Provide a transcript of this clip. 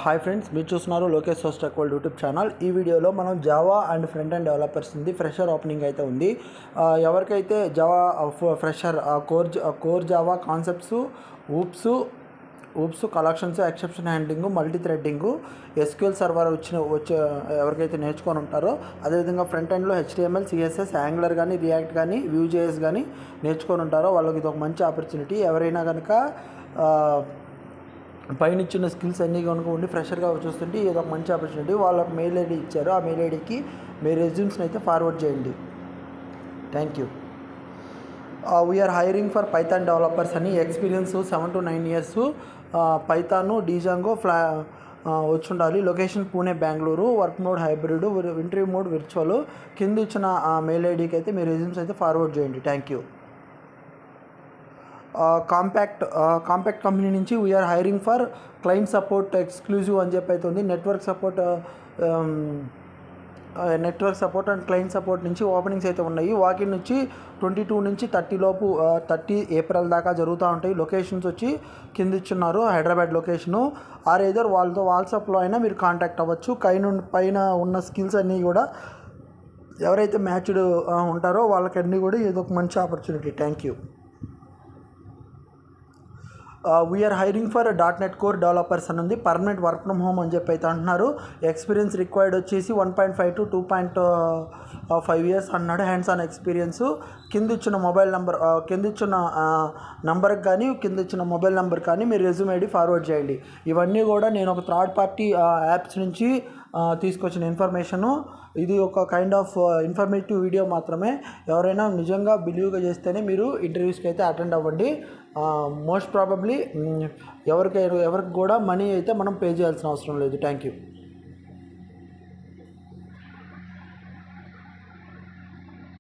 Hi friends, మీరు చూస్తున్నారు Lokesh సోస్టెక్ world YouTube channel. ఈ వీడియోలో మనం Java and front and developers ఉంది ఫ్రెషర్ ఓపెనింగ్ అయితే ఉంది. ఎవరికైతే Java fresher core Java concepts, oops collections, exception handling, multi threading, SQL server వచ్చే ఎవరికైతే నేర్చుకొని ఉంటారో, అదేవిధంగా ఫ్రంట్ ఎండ్లో HTML, CSS, యాంగులర్ కానీ, రియాక్ట్ కానీ, Vue.js కానీ నేర్చుకొని ఉంటారో వాళ్ళకి ఇది ఒక మంచి ఆపర్చునిటీ. ఎవరైనా కనుక పైన ఇచ్చిన స్కిల్స్ అన్నీ కనుక ఉండి ఫ్రెషర్గా చూస్తుంటే ఇది ఒక మంచి ఆపర్చునిటీ. వాళ్ళకి మెయిల్ ఐడి ఇచ్చారు, ఆ మెయిల్ ఐడికి మీ రెజ్యూమ్స్ని అయితే ఫార్వర్డ్ చేయండి. Thank you. We are hiring for Python developers అని experience 7 to 9 years, Python, Django వచ్చి ఉండాలి. Location Pune, Bengaluru. Work mode hybrid, interview mode virtual. కింద ఇచ్చిన మెయిల్ ఐడికి అయితే మీ రెజ్యూమ్స్ అయితే ఫార్వర్డ్ చేయండి. Thank you. కాంపాక్ట్ కంపెనీ నుంచి we are hiring for client support exclusive అని చెప్పి అయితే ఉంది. Network support and client support నుంచి ఓపెనింగ్స్ అయితే ఉన్నాయి. వాకిన్ నుంచి 22 నుంచి 30 లోపు 30 ఏప్రిల్ దాకా జరుగుతూ ఉంటాయి. లొకేషన్స్ వచ్చి కింద ఇచ్చున్నారు, హైదరాబాద్ లొకేషను. ఆర్ ఏదర్ వాళ్ళతో వాట్సాప్లో అయినా మీరు కాంటాక్ట్ అవ్వచ్చు. పైన ఉన్న స్కిల్స్ అన్నీ కూడా ఎవరైతే మ్యాచ్డ్ ఉంటారో వాళ్ళకన్నీ కూడా ఇది ఒక మంచి opportunity. Thank you. We are hiring for .NET core developers అని ఉంది. పర్మనెంట్ వర్క్ ఫ్రమ్ హోమ్ అని చెప్పి అయితే అంటున్నారు. ఎక్స్పీరియన్స్ రిక్వైర్డ్ వచ్చేసి 1.5 to 2.5 years అన్నాడు. Hands on experience. కింద ఇచ్చిన నంబర్కి కానీ కింద ఇచ్చిన మొబైల్ నెంబర్ కానీ మీరు రెజ్యూమ్ ఐడి ఫార్వర్డ్ చేయండి. ఇవన్నీ కూడా నేను ఒక థర్డ్ పార్టీ యాప్స్ నుంచి తీసుకొచ్చిన ఇన్ఫర్మేషను. ఇది ఒక కైండ్ ఆఫ్ ఇన్ఫర్మేటివ్ వీడియో మాత్రమే. ఎవరైనా నిజంగా బిలీవ్గా చేస్తేనే మీరు ఇంటర్వ్యూస్కి అయితే అటెండ్ అవ్వండి. మోస్ట్ ప్రాబబ్లీ ఎవరికి కూడా మనీ అయితే మనం పే చేయాల్సిన అవసరం లేదు. Thank you.